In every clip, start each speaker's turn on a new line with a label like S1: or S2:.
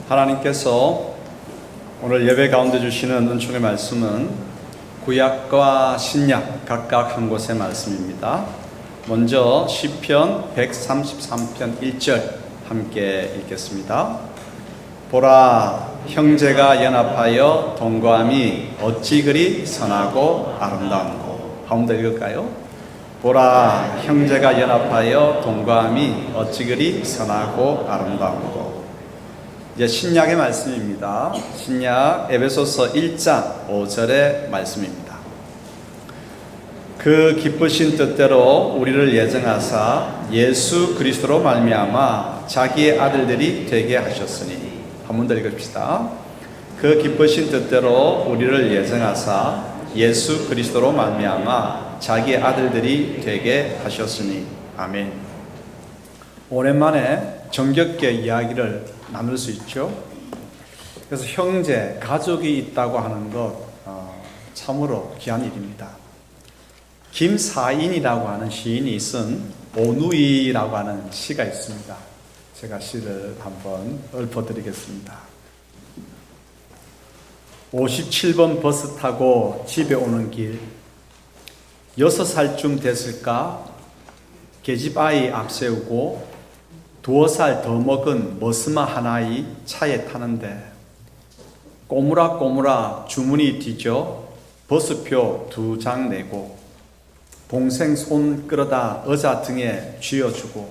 S1: 하나님께서 오늘 예배 가운데 주시는 은총의 말씀은 구약과 신약 각각 한 곳의 말씀입니다. 먼저 시편 133편 1절 함께 읽겠습니다. 보라, 형제가 연합하여 동거함이 어찌 그리 선하고 아름다운고. 한번 더 읽을까요? 보라, 형제가 연합하여 동거함이 어찌 그리 선하고 아름다운고. 이제 신약의 말씀입니다. 신약 에베소서 1장 5절의 말씀입니다. 그 기쁘신 뜻대로 우리를 예정하사 예수 그리스도로 말미암아 자기의 아들들이 되게 하셨으니. 한 번 더 읽읍시다. 그 기쁘신 뜻대로 우리를 예정하사 예수 그리스도로 말미암아 자기의 아들들이 되게 하셨으니. 아멘. 오랜만에 정겹게 이야기를 나눌 수 있죠. 그래서 형제, 가족이 있다고 하는 것 참으로 귀한 일입니다. 김사인이라고 하는 시인이 쓴 오누이라고 하는 시가 있습니다. 제가 시를 한번 읊어드리겠습니다. 57번 버스 타고 집에 오는 길, 6살쯤 됐을까 계집 아이 앞세우고 2살 더 먹은 머스마 하나이 차에 타는데 꼬무락꼬무락 주머니 뒤져 버스표 2장 내고 동생 손 끌어다 의자 등에 쥐어주고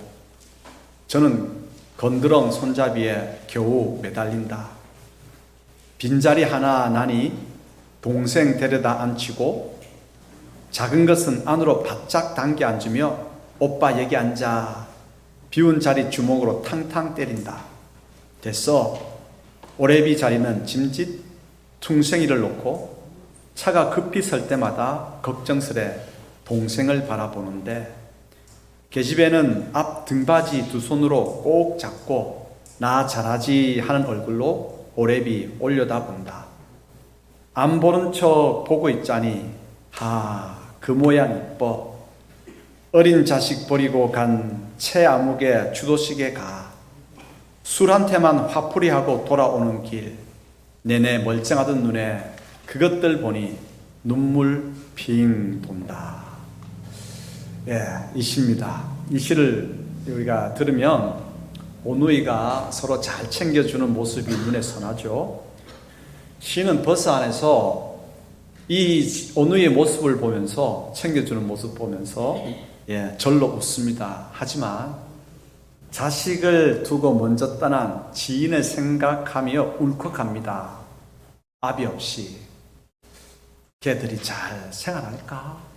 S1: 저는 건드렁 손잡이에 겨우 매달린다. 빈자리 하나 나니 동생 데려다 앉히고 작은 것은 안으로 바짝 당겨 앉으며 오빠 여기 앉아. 비운 자리 주먹으로 탕탕 때린다. 됐어. 오래비 자리는 짐짓 퉁생이를 놓고 차가 급히 설 때마다 걱정스레 동생을 바라보는데 계집애는 앞 등받이 2손으로 꼭 잡고 나 잘하지 하는 얼굴로 오래비 올려다본다. 안 보는 척 보고 있자니 그 모양 이뻐. 어린 자식 버리고 간 채아묵에 주도식에 가. 술한테만 화풀이하고 돌아오는 길. 내내 멀쩡하던 눈에 그것들 보니 눈물 핑 돈다. 이 시입니다. 이 시를 우리가 들으면 오누이가 서로 잘 챙겨주는 모습이 눈에 선하죠. 시는 버스 안에서 이 오누이의 모습을 보면서, 챙겨주는 모습 보면서 절로 웃습니다. 하지만 자식을 두고 먼저 떠난 지인을 생각하며 울컥합니다. 아비 없이 걔들이 잘 생활할까?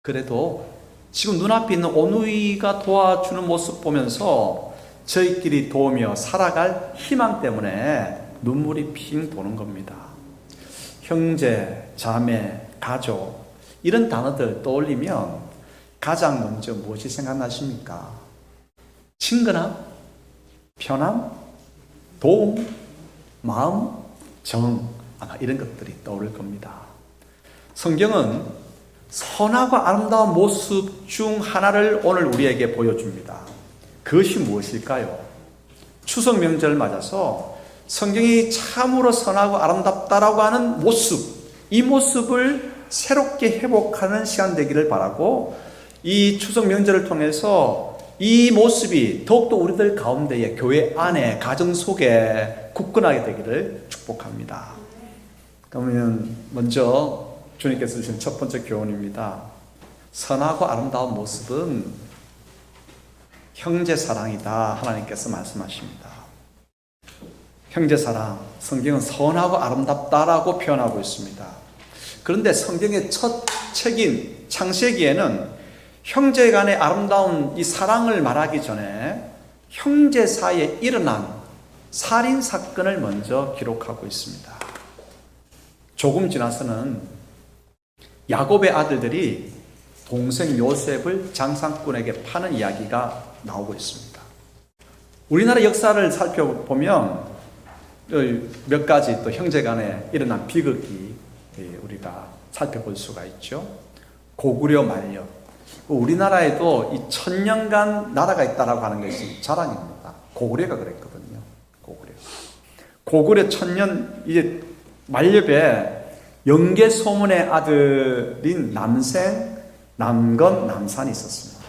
S1: 그래도 지금 눈앞에 있는 오누이가 도와주는 모습 보면서 저희끼리 도우며 살아갈 희망 때문에 눈물이 핑 도는 겁니다. 형제, 자매, 가족 이런 단어들 떠올리면 가장 먼저 무엇이 생각나십니까? 친근함, 편함, 도움, 마음, 정, 아마 이런 것들이 떠오를 겁니다. 성경은 선하고 아름다운 모습 중 하나를 오늘 우리에게 보여줍니다. 그것이 무엇일까요? 추석 명절을 맞아서 성경이 참으로 선하고 아름답다라고 하는 모습, 이 모습을 새롭게 회복하는 시간 되기를 바라고 이 추석 명절을 통해서 이 모습이 더욱더 우리들 가운데에 교회 안에 가정 속에 굳건하게 되기를 축복합니다. 그러면 먼저 주님께서 주신 첫 번째 교훈입니다. 선하고 아름다운 모습은 형제 사랑이다. 하나님께서 말씀하십니다. 형제 사랑, 성경은 선하고 아름답다라고 표현하고 있습니다. 그런데 성경의 첫 책인 창세기에는 형제 간의 아름다운 이 사랑을 말하기 전에 형제 사이에 일어난 살인 사건을 먼저 기록하고 있습니다. 조금 지나서는 야곱의 아들들이 동생 요셉을 장상꾼에게 파는 이야기가 나오고 있습니다. 우리나라 역사를 살펴보면 몇 가지 또 형제 간에 일어난 비극이 우리가 살펴볼 수가 있죠. 고구려 만력. 우리나라에도 이 1000년간 나라가 있다라고 하는 것이 자랑입니다. 고구려가 그랬거든요. 고구려 천년 이제 만렵에 영계 소문의 아들인 남생, 남건, 남산이 있었습니다.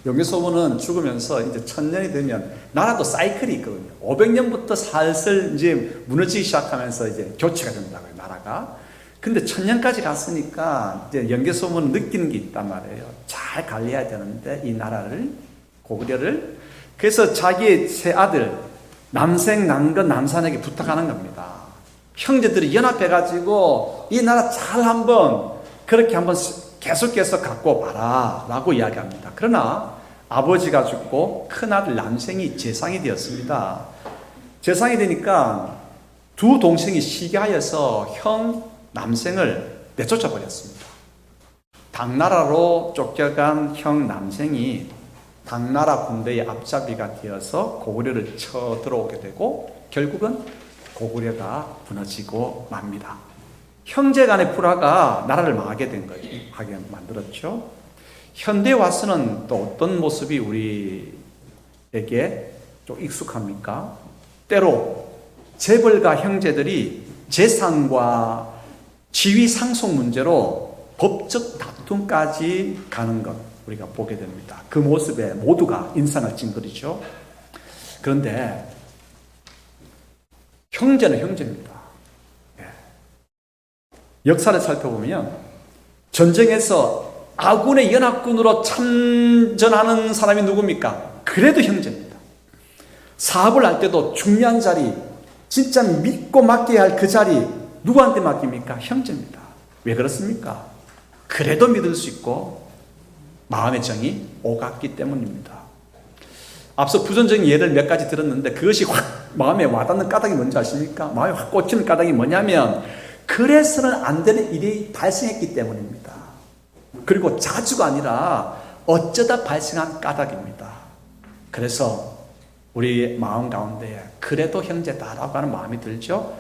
S1: 영계 소문은 죽으면서 이제 천년이 되면 나라도 사이클이 있거든요. 500년부터 살슬 이제 무너지기 시작하면서 이제 교체가 된다고요, 나라가. 근데 천년까지 갔으니까 이제 영계 소문은 느끼는 게 있단 말이에요. 잘 관리해야 되는데 이 나라를, 고구려를. 그래서 자기의 세 아들 남생, 남건, 남산에게 부탁하는 겁니다. 형제들이 연합해가지고 이 나라 잘 한번 그렇게 한번 계속해서 갖고 봐라 라고 이야기합니다. 그러나 아버지가 죽고 큰아들 남생이 재상이 되었습니다. 재상이 되니까 두 동생이 시기하여서 형 남생을 내쫓아 버렸습니다. 당나라로 쫓겨간 형 남생이 당나라 군대의 앞잡이가 되어서 고구려를 쳐들어오게 되고 결국은 고구려가 무너지고 맙니다. 형제 간의 불화가 나라를 망하게 된 거예요. 하게 만들었죠. 현대에 와서는 또 어떤 모습이 우리에게 좀 익숙합니까? 때로 재벌가 형제들이 재산과 지위 상속 문제로 법적 다툼까지 가는 것 우리가 보게 됩니다. 그 모습에 모두가 인상을 찡그리죠. 그런데 형제는 형제입니다. 역사를 살펴보면 전쟁에서 아군의 연합군으로 참전하는 사람이 누굽니까? 그래도 형제입니다. 사업을 할 때도 중요한 자리, 진짜 믿고 맡겨야 할 그 자리 누구한테 맡깁니까? 형제입니다. 왜 그렇습니까? 그래도 믿을 수 있고 마음의 정이 오갔기 때문입니다. 앞서 부정적인 예를 몇 가지 들었는데 그것이 확 마음에 와닿는 까닭이 뭔지 아십니까? 마음에 확 꽂히는 까닭이 뭐냐면 그래서는 안 되는 일이 발생했기 때문입니다. 그리고 자주가 아니라 어쩌다 발생한 까닭입니다. 그래서 우리 마음 가운데 그래도 형제다라고 하는 마음이 들죠.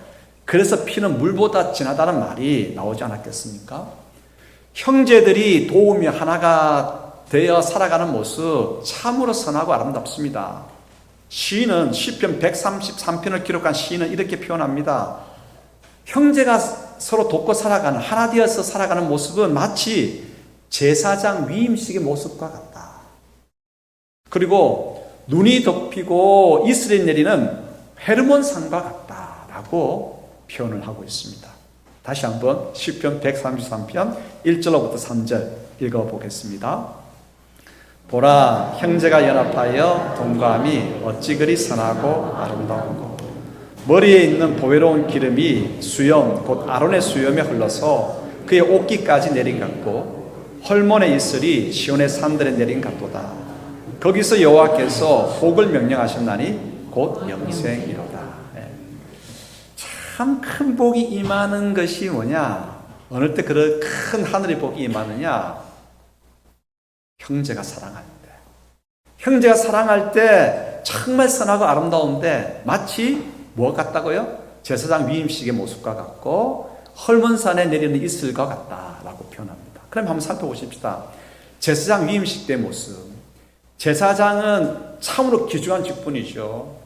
S1: 그래서 피는 물보다 진하다는 말이 나오지 않았겠습니까? 형제들이 도우며 하나가 되어 살아가는 모습 참으로 선하고 아름답습니다. 시인은 시편 133편을 기록한 시인은 이렇게 표현합니다. 형제가 서로 돕고 살아가는, 하나 되어서 살아가는 모습은 마치 제사장 위임식의 모습과 같다. 그리고 눈이 덮이고 이슬이 내리는 헤르몬산과 같다라고 표현을 하고 있습니다. 다시 한번 시편 133편 1절로부터 3절 읽어보겠습니다. 보라, 형제가 연합하여 동거함이 어찌 그리 선하고 아름다운고. 머리에 있는 보배로운 기름이 수염 곧 아론의 수염에 흘러서 그의 옷깃까지 내린 같고 헐몬의 이슬이 시온의 산들에 내린 같도다. 거기서 여호와께서 복을 명령하셨나니 곧 영생이로다. 참 큰 복이 임하는 것이 뭐냐? 어느 때 그런 큰 하늘의 복이 임하느냐? 형제가 사랑할 때. 형제가 사랑할 때 정말 선하고 아름다운데 마치 뭐 같다고요? 제사장 위임식의 모습과 같고 헐몬산에 내리는 이슬과 같다라고 표현합니다. 그럼 한번 살펴보십시다. 제사장 위임식 때 모습. 제사장은 참으로 귀중한 직분이죠.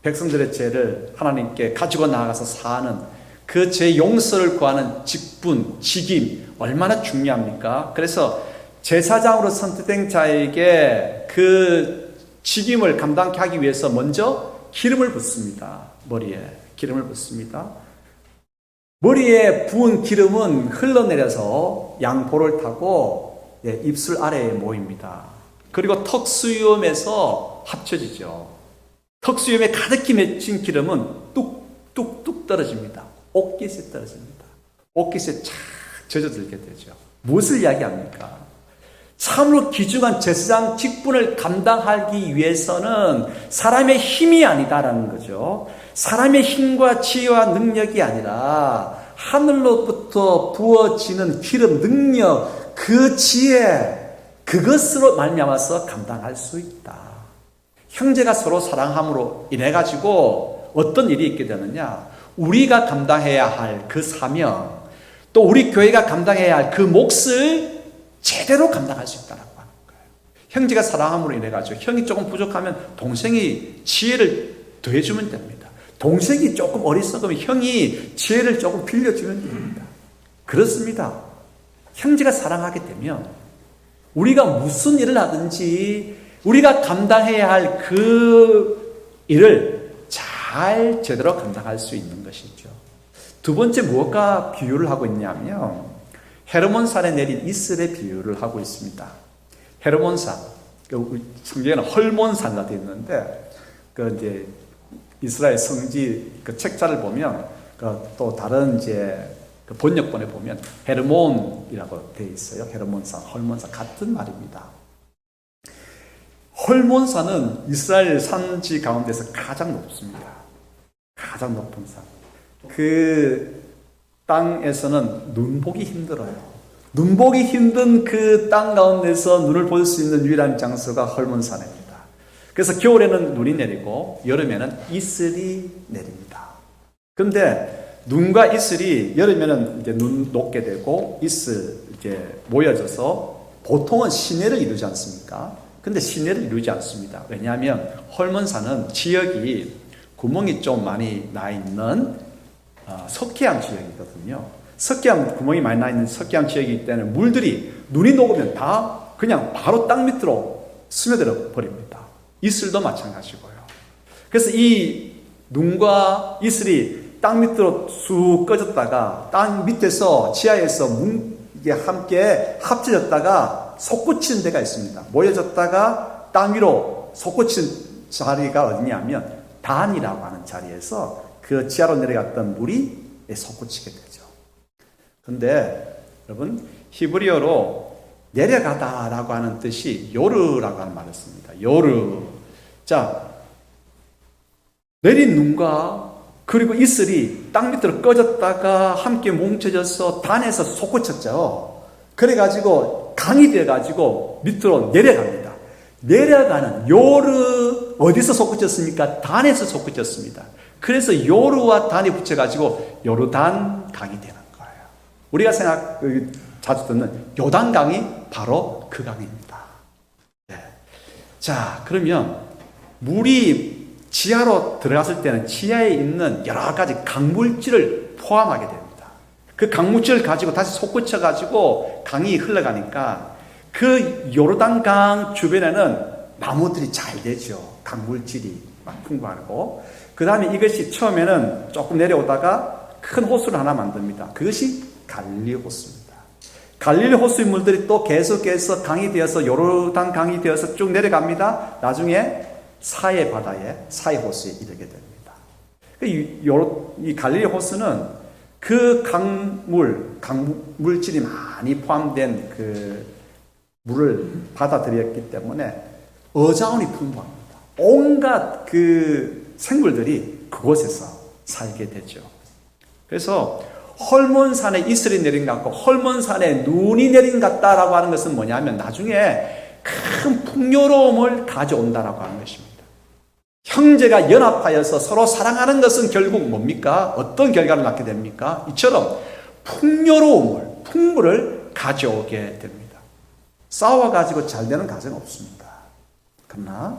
S1: 백성들의 죄를 하나님께 가지고 나아가서 사는 그 죄 용서를 구하는 직분, 직임 얼마나 중요합니까? 그래서 제사장으로 선택된 자에게 그 직임을 감당케 하기 위해서 먼저 기름을 붓습니다. 머리에 기름을 붓습니다. 머리에 부은 기름은 흘러내려서 양볼을 타고 입술 아래에 모입니다. 그리고 턱수염에서 합쳐지죠. 턱수염에 가득히 맺힌 기름은 뚝뚝뚝 떨어집니다. 옷깃에 떨어집니다. 옷깃에 착 젖어들게 되죠. 무엇을 이야기합니까? 참으로 귀중한 제사장 직분을 감당하기 위해서는 사람의 힘이 아니다라는 거죠. 사람의 힘과 지혜와 능력이 아니라 하늘로부터 부어지는 기름, 능력, 그 지혜, 그것으로 말미암아서 감당할 수 있다. 형제가 서로 사랑함으로 인해 가지고 어떤 일이 있게 되느냐? 우리가 감당해야 할 그 사명, 또 우리 교회가 감당해야 할 그 몫을 제대로 감당할 수 있다라고 하는 거예요. 형제가 사랑함으로 인해 가지고 형이 조금 부족하면 동생이 지혜를 더해주면 됩니다. 동생이 조금 어리석으면 형이 지혜를 조금 빌려주면 됩니다. 그렇습니다. 형제가 사랑하게 되면 우리가 무슨 일을 하든지 우리가 감당해야 할 그 일을 잘 제대로 감당할 수 있는 것이죠. 두 번째 무엇과 비유를 하고 있냐면 헤르몬산에 내린 이슬의 비유를 하고 있습니다. 헤르몬산, 성경에는 헐몬산이라 되어 있는데 이제 이스라엘 성지 그 책자를 보면 또 다른 이제 그 번역본에 보면 헤르몬이라고 되어 있어요. 헤르몬산, 헐몬산 같은 말입니다. 헐몬산은 이스라엘 산지 가운데서 가장 높습니다. 가장 높은 산. 그 땅에서는 눈 보기 힘들어요. 눈 보기 힘든 그 땅 가운데서 눈을 볼 수 있는 유일한 장소가 헐몬산입니다. 그래서 겨울에는 눈이 내리고 여름에는 이슬이 내립니다. 그런데 눈과 이슬이 여름에는 이제 눈 녹게 되고 이슬 이제 모여져서 보통은 시내를 이루지 않습니까? 근데 시내를 이루지 않습니다. 왜냐하면 헐몬산은 지역이 구멍이 좀 많이 나 있는 석회암 지역이거든요. 석회암 구멍이 많이 나 있는 석회암 지역이기 때문에 물들이 눈이 녹으면 다 그냥 바로 땅 밑으로 스며들어 버립니다. 이슬도 마찬가지고요. 그래서 이 눈과 이슬이 땅 밑으로 쑥 꺼졌다가 땅 밑에서 지하에서 이게 함께 합쳐졌다가 솟구치는 데가 있습니다. 모여졌다가 땅 위로 솟구치는 자리가 어디냐면 단이라고 하는 자리에서 그 지하로 내려갔던 물이 솟구치게 되죠. 그런데 여러분 히브리어로 내려가다라고 하는 뜻이 요르라고 하는 말을 씁니다. 요르. 자, 내린 눈과 그리고 이슬이 땅 밑으로 꺼졌다가 함께 뭉쳐져서 단에서 솟구쳤죠. 그래가지고 강이 돼가지고 밑으로 내려갑니다. 내려가는 요르 어디서 솟구쳤습니까? 단에서 솟구쳤습니다. 그래서 요르와 단이 붙여가지고 요르단 강이 되는 거예요. 우리가 자주 듣는 요단강이 바로 그 강입니다. 네. 자, 그러면 물이 지하로 들어갔을 때는 지하에 있는 여러 가지 강물질을 포함하게 됩니다. 그 강물질을 가지고 다시 솟구쳐가지고 강이 흘러가니까 그 요르단강 주변에는 나무들이 잘 되죠. 강물질이 막 풍부하고. 그 다음에 이것이 처음에는 조금 내려오다가 큰 호수를 하나 만듭니다. 그것이 갈릴리 호수입니다. 갈릴리 호수의 물들이 또 계속해서 강이 되어서 요르단 강이 되어서 쭉 내려갑니다. 나중에 사해 바다에 사해 호수에 이르게 됩니다. 이 갈릴리 호수는 그 강물질이 많이 포함된 그 물을 받아들였기 때문에 어자원이 풍부합니다. 온갖 그 생물들이 그곳에서 살게 되죠. 그래서 헐몬산에 이슬이 내린 것 같고 헐몬산에 눈이 내린 것 같다라고 하는 것은 뭐냐면 나중에 큰 풍요로움을 가져온다라고 하는 것입니다. 형제가 연합하여서 서로 사랑하는 것은 결국 뭡니까? 어떤 결과를 낳게 됩니까? 이처럼 풍요로움을, 풍부를 가져오게 됩니다. 싸워가지고 잘 되는 가정 없습니다. 그러나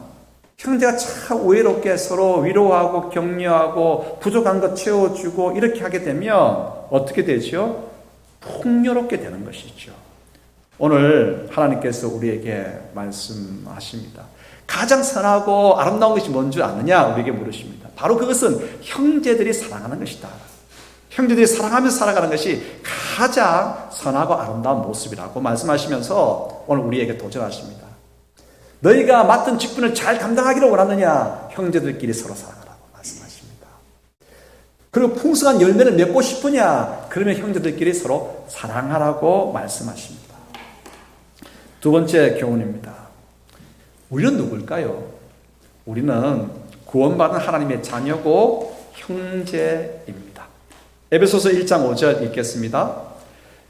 S1: 형제가 참 우애롭게 서로 위로하고 격려하고 부족한 것 채워주고 이렇게 하게 되면 어떻게 되죠? 풍요롭게 되는 것이죠. 오늘 하나님께서 우리에게 말씀하십니다. 가장 선하고 아름다운 것이 뭔 줄 아느냐? 우리에게 물으십니다. 바로 그것은 형제들이 사랑하는 것이다. 형제들이 사랑하면서 살아가는 것이 가장 선하고 아름다운 모습이라고 말씀하시면서 오늘 우리에게 도전하십니다. 너희가 맡은 직분을 잘 감당하기를 원하느냐? 형제들끼리 서로 사랑하라고 말씀하십니다. 그리고 풍성한 열매를 맺고 싶으냐? 그러면 형제들끼리 서로 사랑하라고 말씀하십니다. 두 번째 교훈입니다. 우리는 누굴까요? 우리는 구원받은 하나님의 자녀고 형제입니다. 에베소서 1장 5절 읽겠습니다.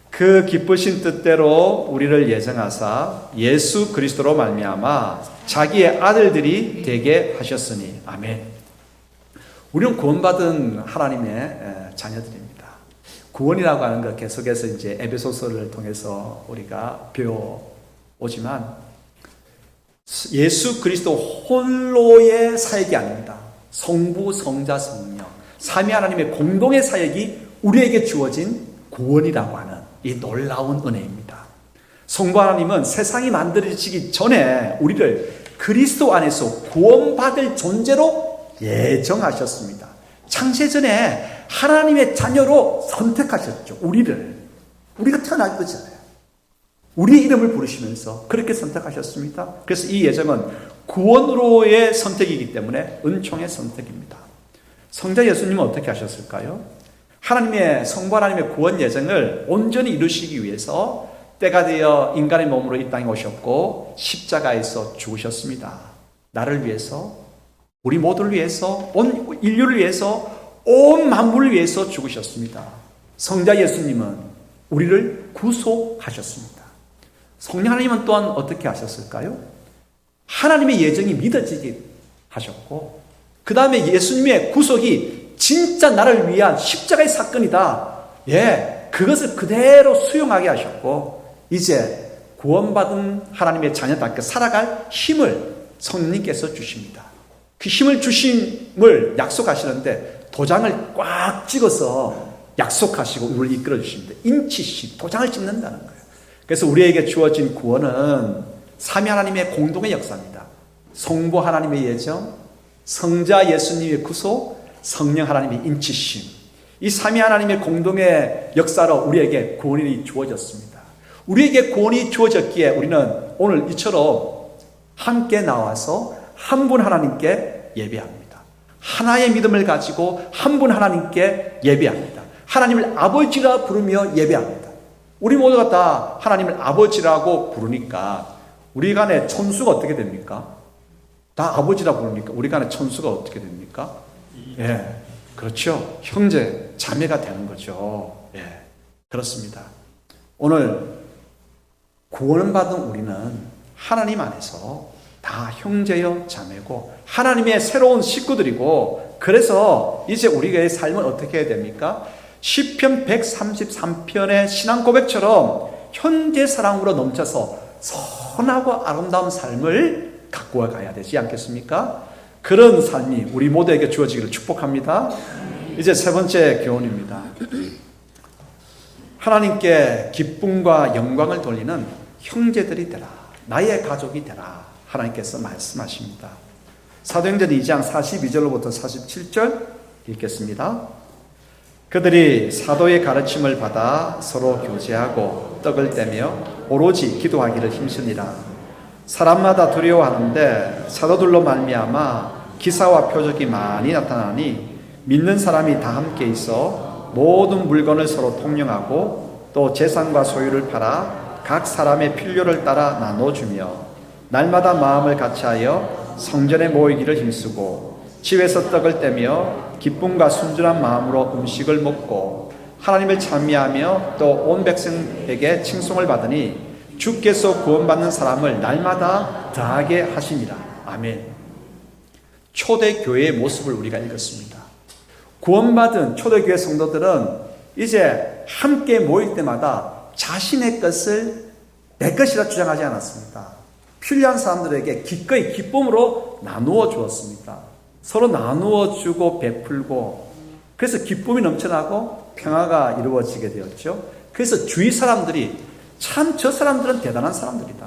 S1: 그 기쁘신 뜻대로 우리를 예정하사 예수 그리스도로 말미암아 자기의 아들들이 되게 하셨으니 아멘. 우리는 구원받은 하나님의 자녀들입니다. 구원이라고 하는 것 계속해서 이제 에베소서를 통해서 우리가 배워오지만 예수 그리스도 홀로의 사역이 아닙니다.
S2: 성부, 성자, 성령 삼위 하나님의 공동의 사역이 우리에게 주어진 구원이라고 하는 이 놀라운 은혜입니다. 성부 하나님은 세상이 만들어지기 전에 우리를 그리스도 안에서 구원받을 존재로 예정하셨습니다. 창세전에 하나님의 자녀로 선택하셨죠. 우리가 태어나기 전에 우리의 이름을 부르시면서 그렇게 선택하셨습니다. 그래서 이 예정은 구원으로의 선택이기 때문에 은총의 선택입니다. 성자 예수님은 어떻게 하셨을까요? 하나님의 성부 하나님의 구원 예정을 온전히 이루시기 위해서 때가 되어 인간의 몸으로 이 땅에 오셨고 십자가에서 죽으셨습니다. 나를 위해서, 우리 모두를 위해서, 온 인류를 위해서, 온 만물을 위해서 죽으셨습니다. 성자 예수님은 우리를 구속하셨습니다. 성령 하나님은 또한 어떻게 하셨을까요? 하나님의 예정이 믿어지게 하셨고, 그 다음에 예수님의 구속이 진짜 나를 위한 십자가의 사건이다. 그것을 그대로 수용하게 하셨고, 이제 구원받은 하나님의 자녀답게 살아갈 힘을 성령님께서 주십니다. 그 힘을 주심을 약속하시는데 도장을 꽉 찍어서 약속하시고 우리를 이끌어 주십니다. 인치시 도장을 찍는다는 거예요. 그래서 우리에게 주어진 구원은 삼위 하나님의 공동의 역사입니다. 성부 하나님의 예정, 성자 예수님의 구속, 성령 하나님의 인치심, 이 삼위 하나님의 공동의 역사로 우리에게 구원이 주어졌습니다. 우리에게 구원이 주어졌기에 우리는 오늘 이처럼 함께 나와서 한 분 하나님께 예배합니다. 하나의 믿음을 가지고 한 분 하나님께 예배합니다. 하나님을 아버지라 부르며 예배합니다. 우리 모두가 다 하나님을 아버지라고 부르니까 우리 간의 천수가 어떻게 됩니까? 다 아버지라 부르니까 우리 간의 천수가 어떻게 됩니까? 그렇죠. 형제, 자매가 되는 거죠. 그렇습니다. 오늘 구원을 받은 우리는 하나님 안에서 다 형제요 자매고 하나님의 새로운 식구들이고, 그래서 이제 우리의 삶은 어떻게 해야 됩니까? 시편 133편의 신앙 고백처럼 현재 사랑으로 넘쳐서 선하고 아름다운 삶을 갖고 가야 되지 않겠습니까? 그런 삶이 우리 모두에게 주어지기를 축복합니다. 이제 세 번째 교훈입니다. 하나님께 기쁨과 영광을 돌리는 형제들이 되라, 나의 가족이 되라, 하나님께서 말씀하십니다. 사도행전 2장 42절로부터 47절 읽겠습니다. 그들이 사도의 가르침을 받아 서로 교제하고 떡을 떼며 오로지 기도하기를 힘쓰니라. 사람마다 두려워하는데 사도들로 말미암아 기사와 표적이 많이 나타나니 믿는 사람이 다 함께 있어 모든 물건을 서로 통용하고 또 재산과 소유를 팔아 각 사람의 필요를 따라 나눠주며 날마다 마음을 같이하여 성전에 모이기를 힘쓰고 집에서 떡을 떼며 기쁨과 순전한 마음으로 음식을 먹고 하나님을 찬미하며 또 온 백성에게 칭송을 받으니 주께서 구원받는 사람을 날마다 더하게 하시니라. 아멘. 초대교회의 모습을 우리가 읽었습니다. 구원받은 초대교회 성도들은 이제 함께 모일 때마다 자신의 것을 내 것이라 주장하지 않았습니다. 필요한 사람들에게 기꺼이 기쁨으로 나누어 주었습니다. 서로 나누어 주고 베풀고, 그래서 기쁨이 넘쳐나고 평화가 이루어지게 되었죠. 그래서 주위 사람들이 참 저 사람들은 대단한 사람들이다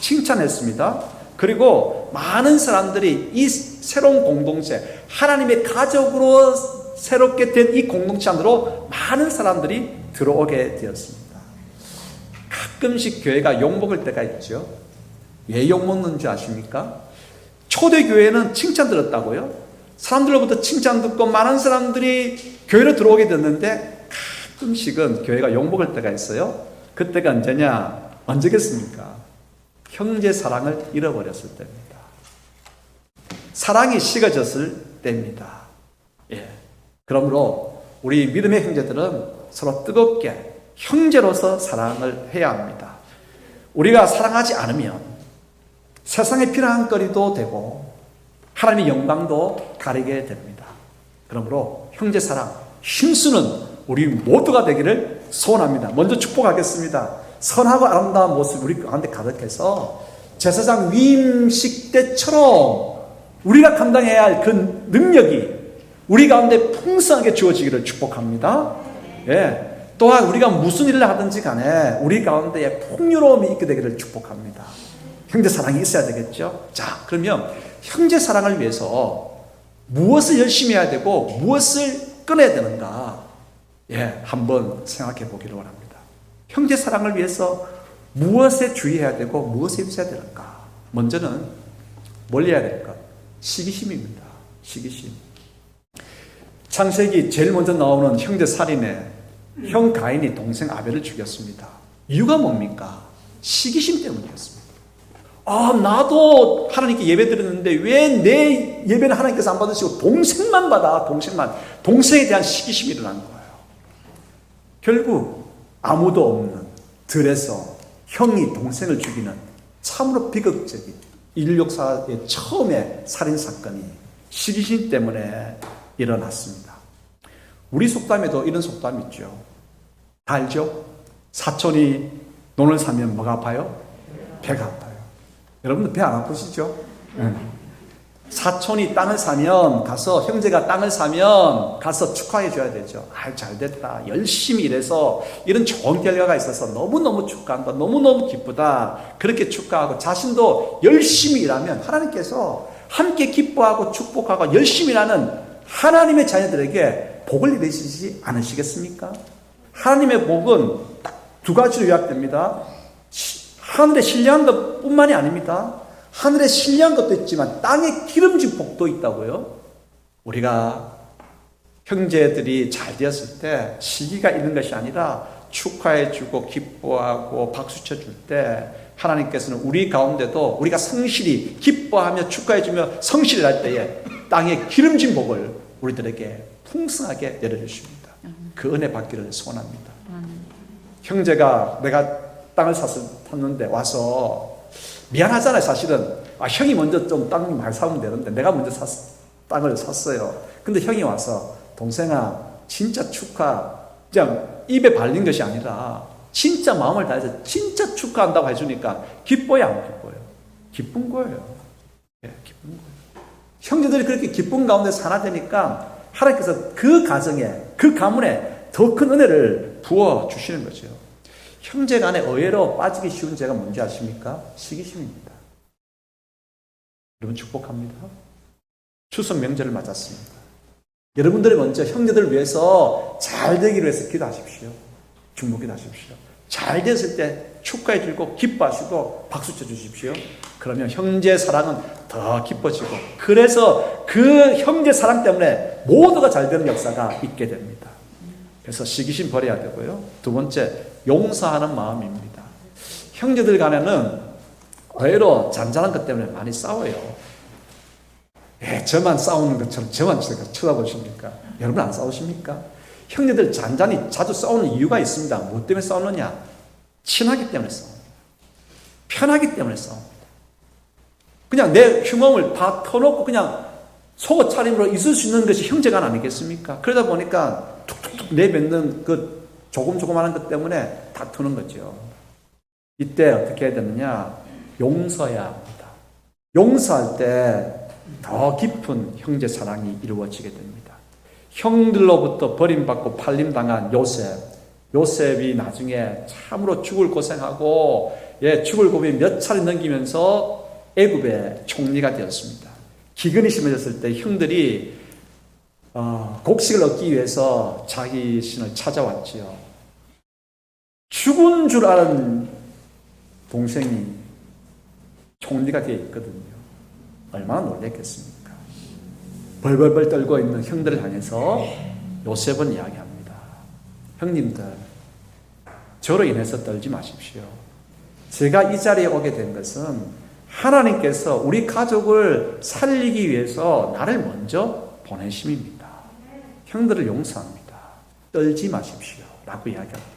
S2: 칭찬했습니다. 그리고 많은 사람들이 이 새로운 공동체, 하나님의 가족으로 새롭게 된 이 공동체 안으로 많은 사람들이 들어오게 되었습니다. 가끔씩 교회가 욕먹을 때가 있죠. 왜 욕먹는 줄 아십니까? 초대교회는 칭찬 들었다고요? 사람들로부터 칭찬 듣고 많은 사람들이 교회로 들어오게 됐는데 가끔씩은 교회가 욕먹을 때가 있어요. 그때가 언제냐? 언제겠습니까? 형제 사랑을 잃어버렸을 때입니다. 사랑이 식어졌을 때입니다. 그러므로 우리 믿음의 형제들은 서로 뜨겁게 형제로서 사랑을 해야 합니다. 우리가 사랑하지 않으면 세상의 피난거리도 되고 하나님의 영광도 가리게 됩니다. 그러므로 형제 사랑 힘쓰는 우리 모두가 되기를 소원합니다. 먼저 축복하겠습니다. 선하고 아름다운 모습 우리 가운데 가득해서 제사장 위임식 때처럼 우리가 감당해야 할 그 능력이 우리 가운데 풍성하게 주어지기를 축복합니다. 예. 또한 우리가 무슨 일을 하든지 간에 우리 가운데에 풍요로움이 있게 되기를 축복합니다. 형제 사랑이 있어야 되겠죠. 자, 그러면 형제 사랑을 위해서 무엇을 열심히 해야 되고 무엇을 끊어야 되는가? 예, 한번 생각해 보기를 원합니다. 형제 사랑을 위해서 무엇에 주의해야 되고 무엇에 있어야 되는가? 먼저는 멀리 해야 될 것, 시기심입니다. 시기심. 창세기 제일 먼저 나오는 형제 살인에 형 가인이 동생 아벨을 죽였습니다. 이유가 뭡니까? 시기심 때문이었습니다. 나도 하나님께 예배 드렸는데 왜 내 예배는 하나님께서 안 받으시고 동생만 받아, 동생만. 동생에 대한 시기심이 일어난 거예요. 결국 아무도 없는 들에서 형이 동생을 죽이는 참으로 비극적인 인류 역사의 처음의 살인사건이 시기심 때문에 일어났습니다. 우리 속담에도 이런 속담이 있죠. 다 알죠? 사촌이 논을 사면 뭐가 아파요? 배가 아파요. 여러분들 배 안 아프시죠? 사촌이 땅을 사면 가서, 형제가 땅을 사면 가서 축하해 줘야 되죠. 잘 됐다. 열심히 일해서 이런 좋은 결과가 있어서 너무너무 축하한다. 너무너무 기쁘다. 그렇게 축하하고 자신도 열심히 일하면 하나님께서 함께 기뻐하고 축복하고 열심히 일하는 하나님의 자녀들에게 복을 내리시지 않으시겠습니까? 하나님의 복은 딱 두 가지로 요약됩니다. 하늘에 신령한 것 뿐만이 아닙니다. 하늘에 신령한 것도 있지만 땅에 기름진 복도 있다고요. 우리가 형제들이 잘 되었을 때 시기가 있는 것이 아니라 축하해주고 기뻐하고 박수쳐 줄 때 하나님께서는 우리 가운데도 우리가 성실히 기뻐하며 축하해주며 성실을 할 때에 땅에 기름진 복을 우리들에게 풍성하게 내려주십니다. 그 은혜 받기를 소원합니다. 형제가 내가 땅을 샀는데 와서 미안하잖아요. 사실은 형이 먼저 좀 땅 많이 사면 되는데 내가 먼저 땅을 샀어요. 근데 형이 와서 동생아 진짜 축하, 그냥 입에 발린 것이 아니라 진짜 마음을 다해서 진짜 축하한다고 해주니까 기뻐요, 안 기뻐요? 기쁜 거예요. 예, 기쁜 거예요. 형제들이 그렇게 기쁜 가운데 살아되니까 하나님께서 그 가정에, 그 가문에 더 큰 은혜를 부어주시는 거죠. 형제 간에 의외로 빠지기 쉬운 죄가 뭔지 아십니까? 시기심입니다. 여러분 축복합니다. 추석 명절을 맞았습니다. 여러분들이 먼저 형제들을 위해서 잘 되기를 위해서 기도하십시오. 축복기도 하십시오. 잘 됐을 때 축하해 주고 기뻐하시고 박수 쳐 주십시오. 그러면 형제 사랑은 더 기뻐지고 그래서 그 형제 사랑 때문에 모두가 잘 되는 역사가 있게 됩니다. 그래서 시기심 버려야 되고요. 두 번째, 용서하는 마음입니다. 형제들 간에는 의외로 잔잔한 것 때문에 많이 싸워요. 예, 저만 싸우는 것처럼 저만 쳐다보십니까? 여러분 안 싸우십니까? 형제들 잔잔히 자주 싸우는 이유가 있습니다. 뭐 때문에 싸우느냐? 친하기 때문에 싸웁니다. 편하기 때문에 싸웁니다. 그냥 내 흉엄을 다 터놓고 그냥 속옷 차림으로 있을 수 있는 것이 형제간 아니겠습니까? 그러다 보니까 툭툭툭 내뱉는 그 조그마한 것 때문에 다투는 거죠. 이때 어떻게 해야 되느냐? 용서해야 합니다. 용서할 때 더 깊은 형제 사랑이 이루어지게 됩니다. 형들로부터 버림받고 팔림당한 요셉이 나중에 참으로 죽을 고생하고 죽을 고비 몇 차례 넘기면서 애굽의 총리가 되었습니다. 기근이 심해졌을 때 형들이 곡식을 얻기 위해서 자기 신을 찾아왔지요. 죽은 줄 아는 동생이 총리가 되어 있거든요. 얼마나 놀랬겠습니까? 벌벌벌 떨고 있는 형들을 향해서 요셉은 이야기합니다. 형님들, 저로 인해서 떨지 마십시오. 제가 이 자리에 오게 된 것은 하나님께서 우리 가족을 살리기 위해서 나를 먼저 보내심입니다. 형들을 용서합니다. 떨지 마십시오. 라고 이야기합니다.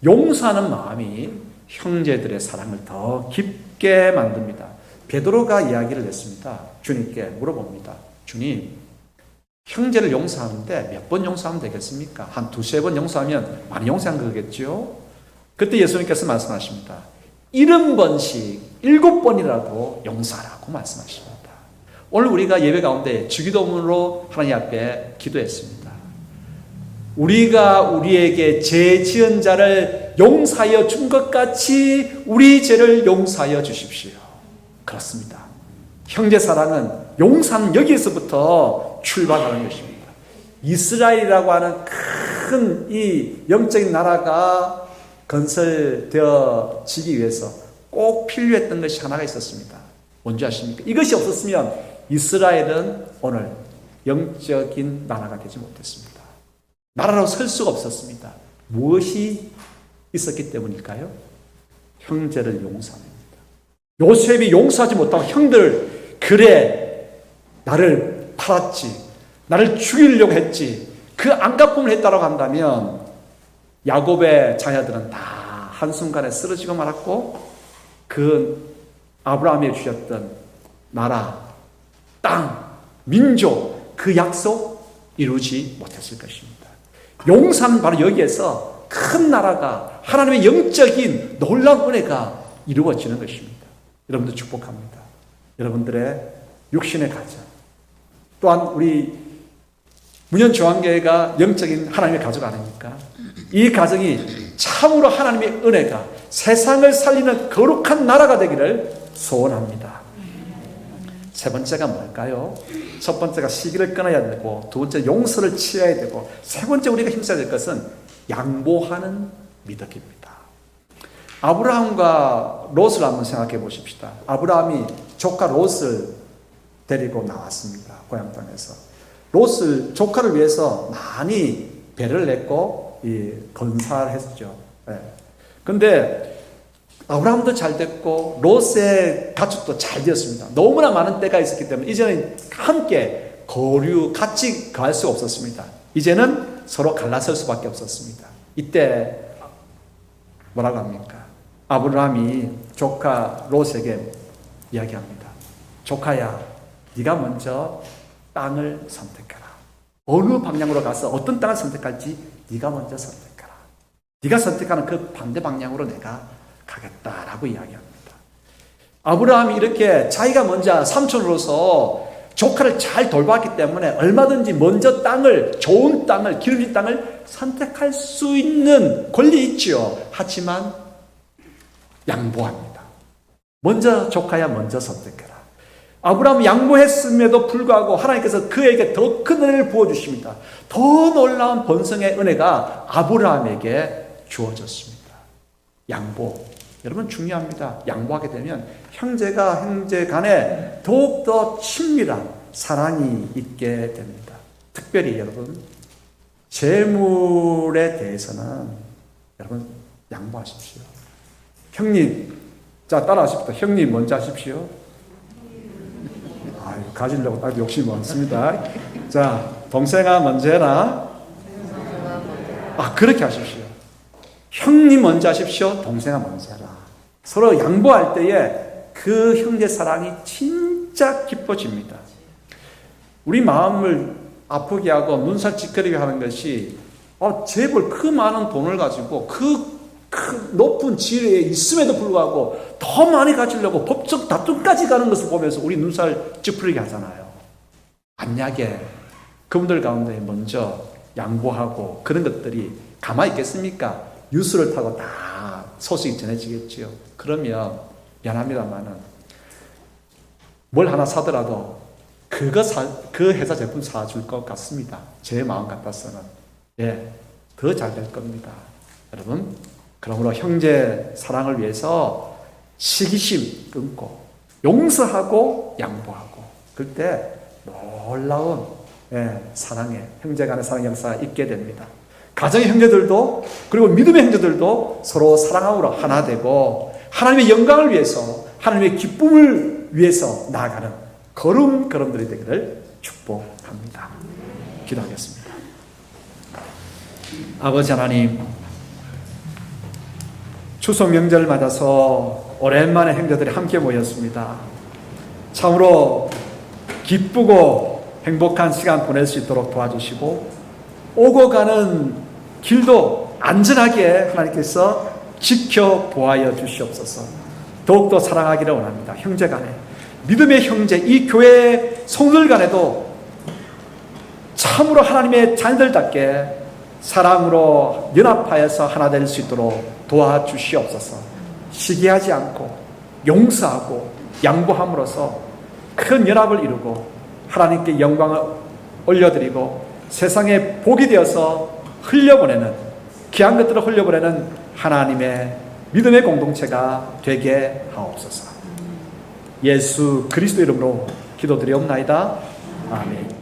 S2: 용서하는 마음이 형제들의 사랑을 더 깊게 만듭니다. 베드로가 이야기를 했습니다. 주님께 물어봅니다. 주님, 형제를 용서하는데 몇 번 용서하면 되겠습니까? 한 두세 번 용서하면 많이 용서한 거겠죠? 그때 예수님께서 말씀하십니다. 70번씩 7번이라도 용서하라고 말씀하십니다. 오늘 우리가 예배 가운데 주기도문으로 하나님 앞에 기도했습니다. 우리가 우리에게 죄 지은 자를 용서하여 준 것 같이 우리 죄를 용서하여 주십시오. 그렇습니다. 형제 사랑은 용서는 여기에서부터 출발하는 것입니다. 이스라엘이라고 하는 큰 이 영적인 나라가 건설되어지기 위해서 꼭 필요했던 것이 하나가 있었습니다. 뭔지 아십니까? 이것이 없었으면 이스라엘은 오늘 영적인 나라가 되지 못했습니다. 나라로 설 수가 없었습니다. 무엇이 있었기 때문일까요? 형제를 용서합니다. 요셉이 용서하지 못하고 형들, 그래 나를 팔았지, 나를 죽이려고 했지, 그 안갚음을 했다고 한다면 야곱의 자녀들은 다 한순간에 쓰러지고 말았고 그 아브라함이 주셨던 나라, 땅, 민족, 그 약속 이루지 못했을 것입니다. 용서는 바로 여기에서 큰 나라가, 하나님의 영적인 놀라운 은혜가 이루어지는 것입니다. 여러분들 축복합니다. 여러분들의 육신의 가정, 또한 우리 문현중앙교회가 영적인 하나님의 가족 아닙니까? 이 가정이 참으로 하나님의 은혜가 세상을 살리는 거룩한 나라가 되기를 소원합니다. 세 번째가 뭘까요? 첫 번째가 시기를 끊어야 되고, 두 번째 용서를 취해야 되고, 세 번째 우리가 힘써야 될 것은 양보하는 믿음입니다. 아브라함과 롯을 한번 생각해 보십시다. 아브라함이 조카 롯을 데리고 나왔습니다. 고향 땅에서. 롯을, 조카를 위해서 많이 배를 냈고 건사를 했죠. 그런데 아브라함도 잘 됐고 롯의 가축도 잘 되었습니다. 너무나 많은 때가 있었기 때문에 이제는 함께 같이 거할 수 없었습니다. 이제는 서로 갈라설 수밖에 없었습니다. 이때 뭐라고 합니까? 아브라함이 조카 롯에게 이야기합니다. 조카야, 네가 먼저 땅을 선택해라. 어느 방향으로 가서 어떤 땅을 선택할지 네가 먼저 선택해라. 네가 선택하는 그 반대 방향으로 내가 가겠다라고 이야기합니다. 아브라함이 이렇게 자기가 먼저 삼촌으로서 조카를 잘 돌봤기 때문에 얼마든지 먼저 땅을, 좋은 땅을, 기름진 땅을 선택할 수 있는 권리 있지요. 하지만 양보합니다. 먼저 조카야 먼저 선택해라. 아브라함이 양보했음에도 불구하고 하나님께서 그에게 더 큰 은혜를 부어주십니다. 더 놀라운 번성의 은혜가 아브라함에게 주어졌습니다. 양보. 여러분 중요합니다. 양보하게 되면 형제가 형제 간에 더욱더 친밀한 사랑이 있게 됩니다. 특별히 여러분 재물에 대해서는 여러분 양보하십시오. 형님, 자 따라하십시오. 형님 먼저 하십시오. 가지려고 딱 욕심이 많습니다. 자, 동생아 먼저 해라. 그렇게 하십시오. 형님 먼저 하십시오. 동생아 먼저 해라. 서로 양보할 때에 그 형제 사랑이 진짜 깊어집니다. 우리 마음을 아프게 하고 눈살 찌푸리게 하는 것이 재벌 그 많은 돈을 가지고 그 높은 지위에 있음에도 불구하고 더 많이 가지려고 법적 다툼까지 가는 것을 보면서 우리 눈살 찌푸리게 하잖아요. 만약에 그분들 가운데 먼저 양보하고 그런 것들이 가만히 있겠습니까? 뉴스를 타고 다 소식이 전해지겠지요. 그러면 미안합니다만은 뭘 하나 사더라도 그 회사 제품 사줄 것 같습니다. 제 마음 같아서는. 더 잘 될 겁니다. 여러분, 그러므로 형제 사랑을 위해서 시기심 끊고 용서하고 양보하고 그때 놀라운 사랑의 형제 간의 사랑 역사가 있게 됩니다. 가정의 형제들도 그리고 믿음의 형제들도 서로 사랑함으로 하나 되고 하나님의 영광을 위해서 하나님의 기쁨을 위해서 나아가는 걸음걸음들이 되기를 축복합니다. 기도하겠습니다. 아버지 하나님, 추석 명절을 맞아서 오랜만에 형제들이 함께 모였습니다. 참으로 기쁘고 행복한 시간 보낼 수 있도록 도와주시고 오고 가는 길도 안전하게 하나님께서 지켜보아여 주시옵소서. 더욱더 사랑하기를 원합니다. 형제간에 믿음의 형제, 이 교회 성들 간에도 참으로 하나님의 자녀들답게 사랑으로 연합하여서 하나 될 수 있도록 도와주시옵소서. 시기하지 않고 용서하고 양보함으로써 큰 연합을 이루고 하나님께 영광을 올려드리고 세상에 복이 되어서 흘려보내는, 귀한 것들을 흘려보내는 하나님의 믿음의 공동체가 되게 하옵소서. 예수 그리스도 이름으로 기도드리옵나이다. 아멘.